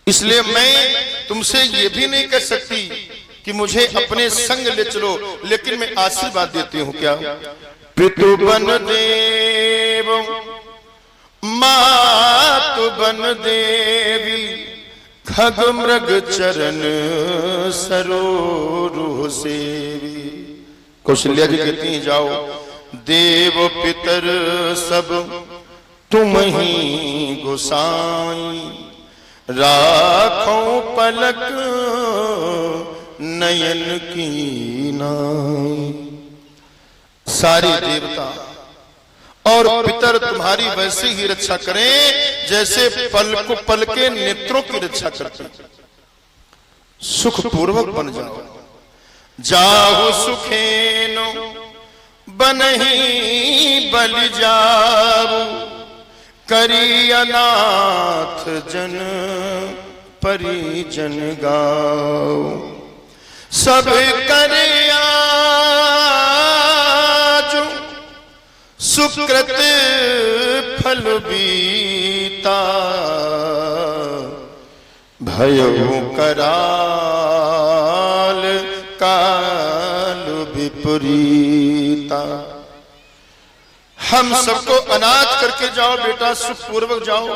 इसलिए मैं तुमसे ये भी नहीं कह सकती कि मुझे अपने संग ले चलो, लेकिन मैं आशीर्वाद देती हूं। क्या? पितु बन देव मातु बन देवी, खग मृग चरण सरोरुह सेवी। कौशल्या जी कहती हैं, जाओ देव पितर सब तुम ही गोसाई, राखो पलक नयन की नाई। सारे देवता और पितर तुम्हारी वैसे ही रक्षा करें जैसे पल को पल के नेत्रों की रक्षा करते। सुख पूर्वक बन जाओ। जाहु सुखेनो बनहि बलि जाऊ, करी अनाथ जन परिजन गाओ। सब करे आज सुकृत फल बीता, भयउ कराल काल विपरीता। हम सबको अनाथ करके जाओ बेटा, सुख पूर्वक जाओ।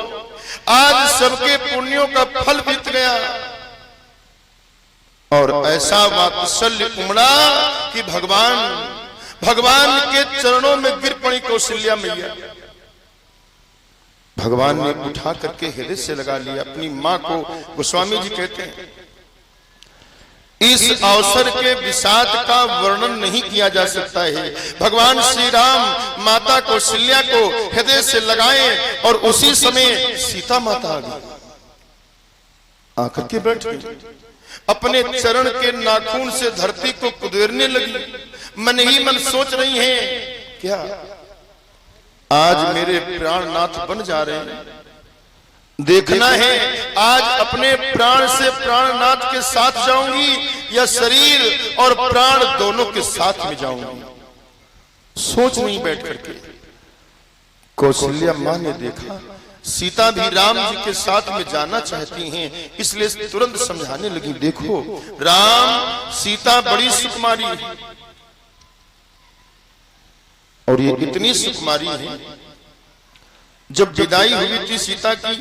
आज सबके पुण्यों का फल बीत गया और ऐसा वात्सल्य उमड़ा कि भगवान के चरणों में गिर पड़ी कौशल्या मैया। भगवान ने उठा करके हृदय से लगा लिया अपनी मां को। गोस्वामी जी कहते हैं, इस अवसर के विषाद का वर्णन नहीं किया जा सकता है। भगवान श्री राम माता कौशल्या को हृदय से लगाए और उसी समय सीता माता आ गई, आकर के बैठ गई, अपने चरण के नाखून से धरती को कुदेरने लगी। मन ही मन सोच रही हैं, क्या आज मेरे प्राणनाथ बन जा रहे हैं। देखना है आज अपने प्राण से प्राणनाथ के साथ जाऊंगी या शरीर और प्राण दोनों के साथ में जाऊंगी। सोच नहीं बैठ करके कौशल्या मां ने देखा सीता भी राम जी के साथ में जाना चाहती हैं, इसलिए तुरंत समझाने लगी, देखो राम सीता बड़ी सुकुमारी है और ये इतनी सुकुमारी है। जब विदाई हुई थी सीता की,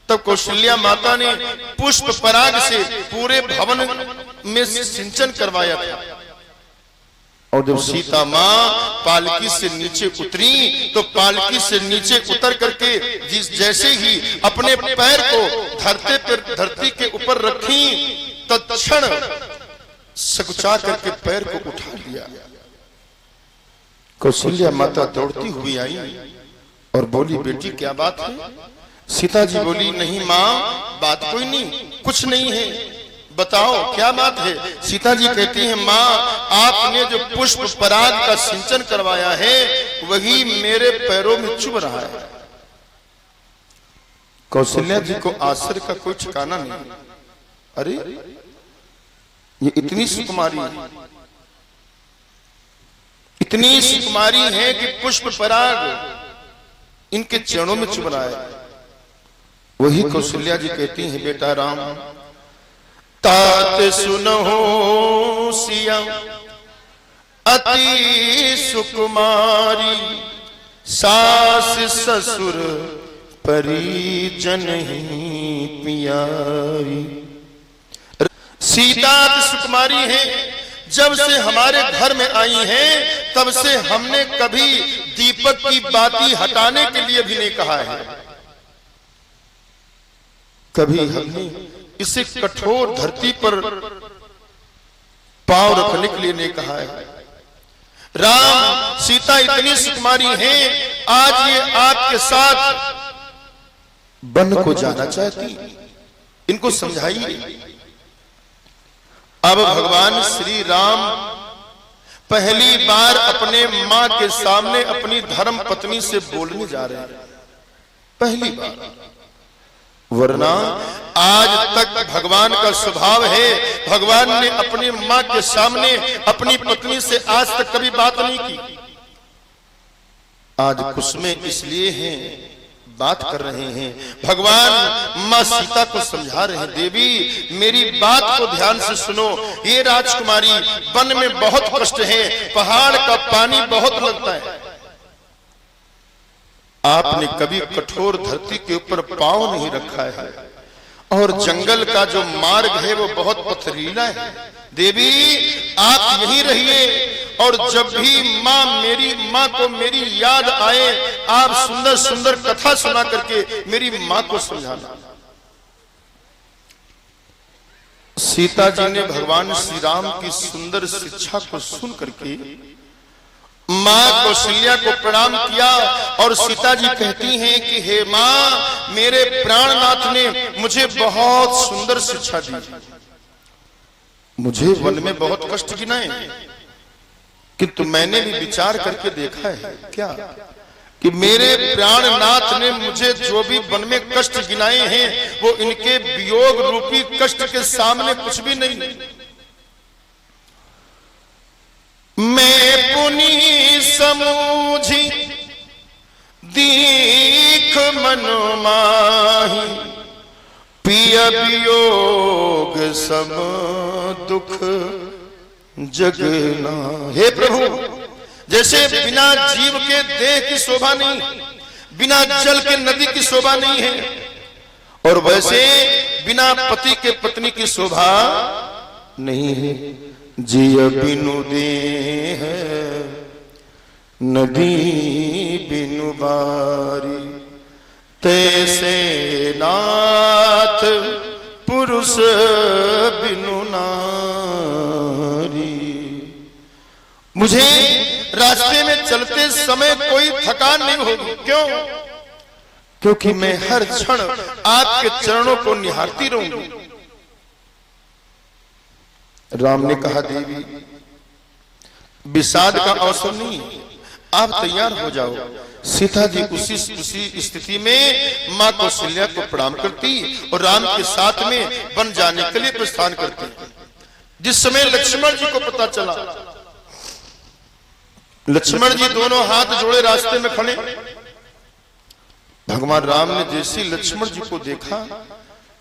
तब कौशल्या माता ने पुष्प पराग से पूरे भवन में सिंचन करवाया था। और जब सीता मां पालकी से नीचे उतरी तो पालकी से नीचे उतर करके जैसे ही अपने पैर को धरती के ऊपर रखी, तत्क्षण सकुचा करके पैर को उठा लिया। कौशल्या माता दौड़ती हुई आई और बोली, बेटी क्या बात है? सीता जी बोली, नहीं मां, बात कोई नहीं, कुछ नहीं है, बताओ क्या बात है। सीता जी कहती हैं, मां आपने जो पुष्प पराग का सिंचन करवाया है वही मेरे पैरों में चुभ रहा है। कौशल्या जी को आश्चर्य का कोई ठिकाना नहीं। अरे ये इतनी सुकुमारी है, इतनी सुकुमारी है कि पुष्प पराग इनके चरणों में चुभ रहा है। वही कौशल्या जी कहती हैं, बेटा राम तात सुनहो सिया अति सुकुमारी, सास ससुर परिजन ही पियारी। सीता सुकुमारी है, जब से हमारे घर में आई हैं तब से हमने कभी दीपक की बाती हटाने के लिए भी नहीं कहा है, कभी हमने इसे कठोर धरती पर पांव रखने के लिए नहीं कहा है। राम सीता इतनी सुकुमारी हैं, आज ये आपके साथ वन को जाना चाहती, इनको समझाइए। अब भगवान श्री राम पहली बार अपने मां के सामने अपनी धर्म पत्नी से बोलने जा रहे हैं, पहली बार। वरना आज तक भगवान का स्वभाव है, भगवान ने अपनी मां के सामने अपनी पत्नी से आज तक कभी बात नहीं की। आज कुसुमें इसलिए हैं बात कर रहे हैं। भगवान मां सीता को समझा रहे हैं, देवी मेरी बात को ध्यान से सुनो। ये राजकुमारी, वन में बहुत कष्ट है, पहाड़ का पानी बहुत लगता है। आपने कभी कठोर धरती के ऊपर पांव नहीं रखा है, और जंगल का जो मार्ग है वो बहुत पथरीला है। देवी आप यहीं रहिए, और जब भी मेरी माँ को मेरी याद आए, आप सुंदर सुंदर कथा सुना करके मेरी माँ को समझाना। सीता जी ने भगवान श्री राम की सुंदर शिक्षा को सुन करके माँ कौशल्या को प्रणाम किया, और सीता जी कहती हैं कि हे माँ, मेरे प्राणनाथ ने मुझे बहुत सुंदर शिक्षा दी। मुझे वन में बहुत कष्ट गिनाए, किंतु मैंने भी विचार करके देखा है क्या कि मेरे प्राणनाथ ने मुझे जो भी वन में कष्ट गिनाए हैं, वो इनके वियोग रूपी कष्ट के सामने कुछ भी नहीं। मैं पुनि समूझी दीख मनु माही, पिय वियोग सम दुख जगना। हे प्रभु, जैसे बिना जीव के देह की शोभा नहीं, बिना जल के नदी की शोभा नहीं है, और वैसे बिना पति के पत्नी की शोभा नहीं है। जिय बिनु देह नदी बिनु बारी, तैसे नाथ पुरुष बिनु नारी। मुझे रास्ते में चलते समय कोई थकान नहीं होगी। क्यों? क्योंकि मैं हर क्षण आपके चरणों को निहारती रहूंगी। राम ने कहा, देवी विषाद का अवसर नहीं, आप तैयार हो जाओ। सीता जी उसी स्थिति में मां कौशल्या को प्रणाम करती और राम के साथ में वन जाने के लिए प्रस्थान करती। जिस समय लक्ष्मण जी को पता चला, लक्ष्मण जी दोनों हाथ जोड़े रास्ते में खड़े। भगवान राम ने जैसे लक्ष्मण जी को देखा,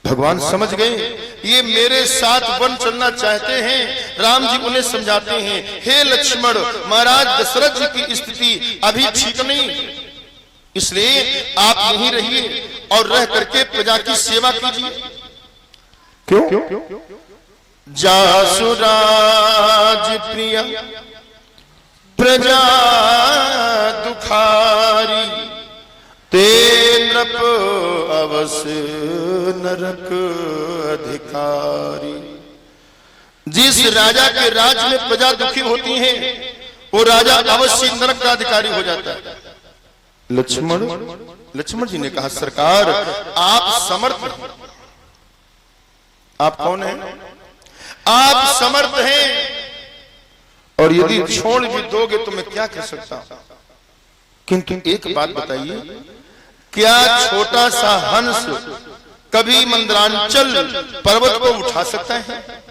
भगवान समझ गए ये मेरे साथ वन चलना चाहते हैं। राम जी उन्हें समझाते हैं, हे लक्ष्मण, महाराज दशरथ जी की स्थिति अभी ठीक नहीं, इसलिए आप यहीं रहिए और रह करके प्रजा की सेवा कीजिए। क्यों? जासुराज प्रिय प्रजा दुखारी, ते नृप अवस नरक अधिकारी। जिस राजा के राज में प्रजा दुखी होती है, वो राजा अवश्य नरक का अधिकारी हो जाता है। लक्ष्मण जी ने कहा, सरकार आप समर्थ हैं। आप कौन हैं? आप समर्थ हैं, और यदि छोड़ भी दोगे तो मैं क्या कर सकता हूं। किंतु एक बात बताइए, क्या छोटा सा हंस कभी मंदरांचल पर्वत को उठा सकता है?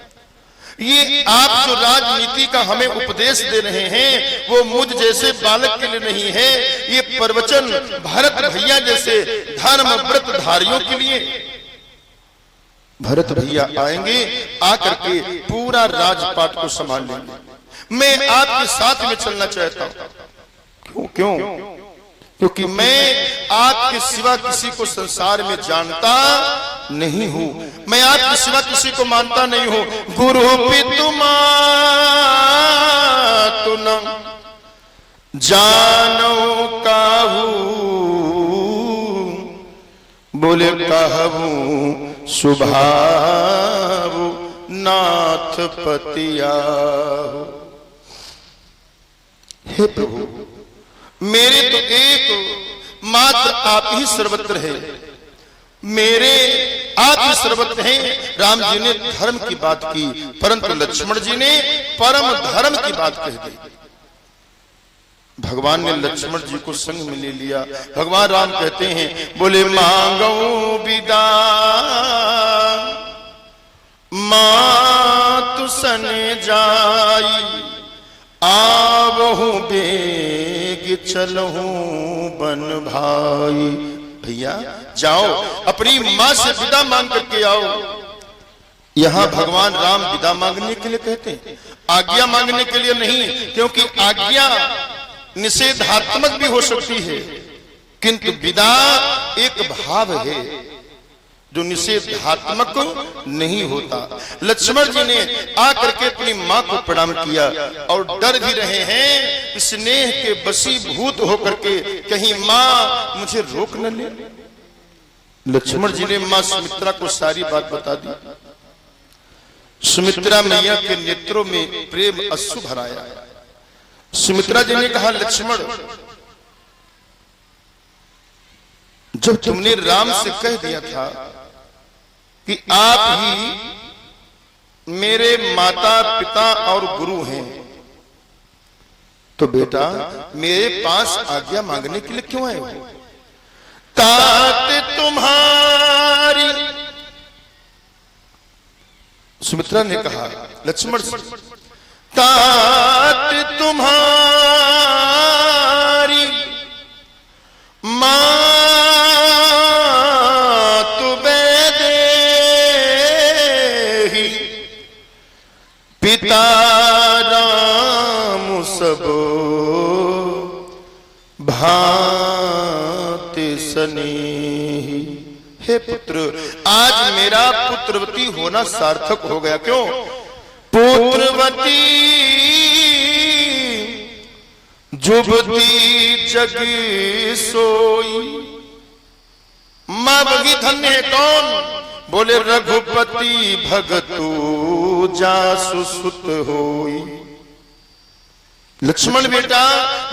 ये आप जो राजनीति का हमें उपदेश दे रहे हैं, वो मुझ जैसे बालक के लिए नहीं है, ये प्रवचन भरत भैया जैसे धर्म व्रत धारियों के लिए। भरत भैया आएंगे, आकर के पूरा राजपाट को संभाल लेंगे। मैं आपके साथ में चलना चाहता हूं। क्यों? क्योंकि मैं आपके सिवा किसी को संसार में जानता नहीं हूं। मैं आपके सिवा किसी को मानता नहीं हूं। गुरु पितु मातु न जानो काहू, बोले कहूं सुभाव नाथ पतियाहु। हे प्रभु, मेरे तो एक मात्र आप ही सर्वत्र है, मेरे आप ही सर्वत्र हैं। राम जी ने धर्म की बात की, परंतु लक्ष्मण जी ने परम धर्म की बात कह दी। भगवान ने लक्ष्मण जी को संग में ले लिया। भगवान राम कहते हैं, बोले मांगो विदा मातु सन जाई, आवहु बेग चलहु बन भाई। भैया जाओ अपनी माँ से विदा मांग करके आओ। यहाँ भगवान राम विदा मांगने के लिए कहते हैं, आज्ञा मांगने के लिए नहीं, क्योंकि आज्ञा निषेधात्मक भी हो सकती है, किंतु विदा एक भाव है जो निषेधात्मक नहीं होता। लक्ष्मण जी ने आकर के अपनी माँ को प्रणाम किया और डर भी रहे हैं स्नेह के वशीभूत होकर के कहीं माँ मुझे रोक न ले। लक्ष्मण जी ने माँ सुमित्रा को सारी बात बता दी। सुमित्रा मैया के नेत्रों में प्रेम अश्रु भराया। सुमित्रा जी ने कहा, लक्ष्मण जब तुमने राम से कह दिया था कि आप ही मेरे माता पिता और गुरु हैं, तो बेटा मेरे पास आज्ञा मांगने के लिए क्यों आए हो? तात तुम्हारी, सुमित्रा ने कहा लक्ष्मण से, तात तुम्हारी मां पिता राम सब भांति स्नेही। हे पुत्र, आज मेरा पुत्रवती होना सार्थक हो गया। क्यों? पुत्रवती जुबती जग सोई। मां बगी धन्य है कौन? बोले रघुपति भगतु जासु सुत होई। लक्ष्मण बेटा,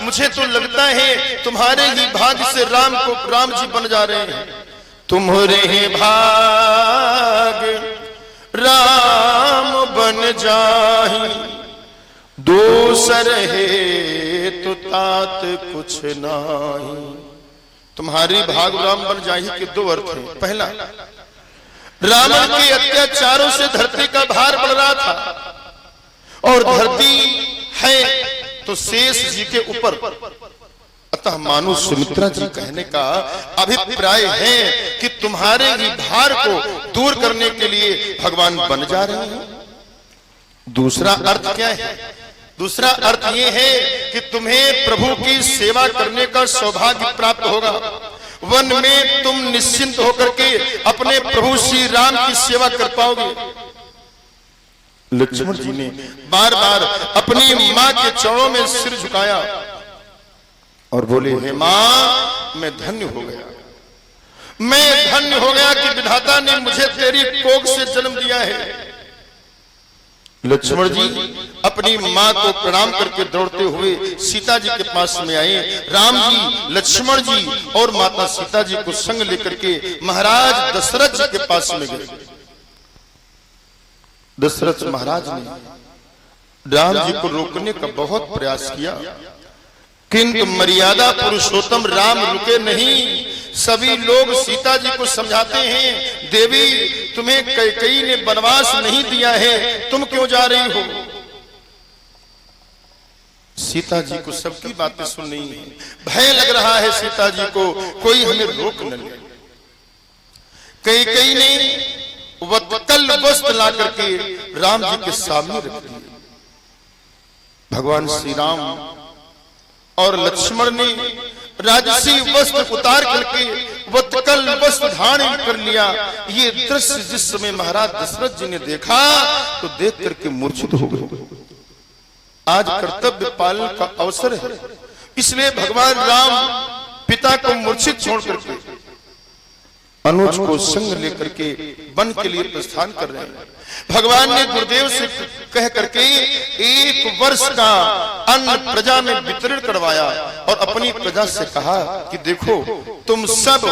मुझे तो लगता है तुम्हारे ही भाग्य से राम जी बन जा रहे हैं। तुम्हारे ही भाग राम बन जाही, दूसर है तो तात कुछ नाही। तुम्हारी भाग राम बन जाही के दो अर्थ हैं। पहला, रावण के अत्याचारों से धरती का भार बढ़ रहा था और धरती है तो शेष जी के ऊपर। अतः मानो सुमित्रा जी कहने का अभिप्राय है कि तुम्हारे ही भार को दूर करने के लिए भगवान बन जा रहे हैं। दूसरा अर्थ क्या है? दूसरा अर्थ ये है कि तुम्हें प्रभु की सेवा करने का सौभाग्य प्राप्त होगा। वन में तुम निश्चिंत होकर के अपने प्रभु श्री राम की सेवा कर पाओगे। लक्ष्मण जी ने बार बार अपनी मां के चरणों में सिर झुकाया और बोले, हे मां, मैं धन्य हो गया, मैं धन्य हो गया कि विधाता ने मुझे तेरी कोख से जन्म दिया है। लक्ष्मण जी अपनी मां को प्रणाम करके दौड़ते हुए सीता जी के पास में आए। राम जी, लक्ष्मण जी और माता सीता जी को संग लेकर के महाराज दशरथ जी के पास में गए। दशरथ महाराज ने राम जी को रोकने का बहुत प्रयास किया, किंतु मर्यादा पुरुषोत्तम राम रुके नहीं। सभी लोग सीता जी को समझाते हैं, देवी तुम्हें कैकेयी ने वनवास नहीं दिया है, तुम क्यों जा रही हो? सीता जी को सबकी बातें सुन रही है। भय लग रहा है सीता जी को, कोई हमें रोक न ले। कैकेयी ने वत्कल वस्त्र ला करके राम जी के सामने रख दिए। भगवान श्री राम और लक्ष्मण ने राजसी वस्त्र उतार करके वत्कल वस्त्र धारण कर लिया। ये दृश्य जिस समय महाराज दशरथ जी ने देखा तो देख करके मूर्छित हो गए। आज कर्तव्य पालन का अवसर है, इसलिए भगवान राम पिता को मूर्छित छोड़ करके अनुज को संग लेकर के वन के लिए प्रस्थान कर रहे हैं। भगवान ने गुरुदेव से कह करके 1 वर्ष का अन्न प्रजा में वितरण करवाया और अपनी प्रजा से कहा कि देखो, तुम सब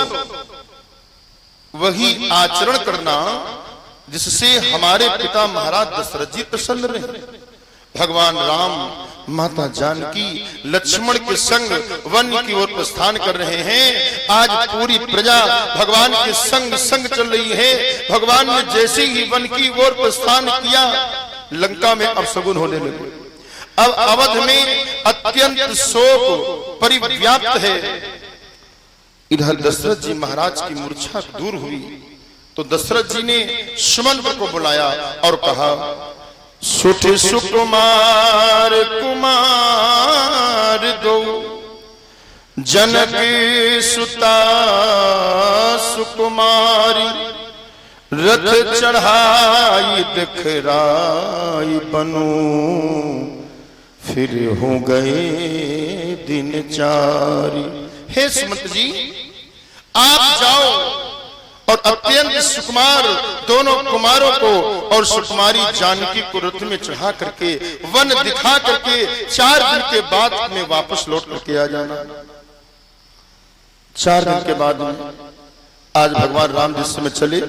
वही आचरण करना जिससे हमारे पिता महाराज दशरथ जी प्रसन्न रहे। भगवान राम, माता जानकी लक्ष्मण के संग वन की ओर प्रस्थान कर रहे हैं। आज पूरी प्रजा भगवान के संग संग चल रही है। भगवान ने जैसे ही वन की ओर प्रस्थान किया, लंका में अपशगुन होने लगे। अब अवध में अत्यंत शोक परिव्याप्त है। इधर दशरथ जी महाराज की मूर्छा दूर हुई तो दशरथ जी ने सुमंत्र को बुलाया और कहा, सुठ सुकुमार कुमार दो, जनक सुता सुकुमारी, रथ चढ़ाई दिखराई बनू, फिर हो गए दिन चारी। हे सुमंत जी, आप जाओ और अत्यंत सुकुमार दोनों कुमारों को और सुकुमारी जानकी को रथ में चढ़ा करके वन दिखा करके 4 दिन के बाद में वापस लौट करके आ जाना। 4 दिन के बाद में आज भगवान राम जिस समय चले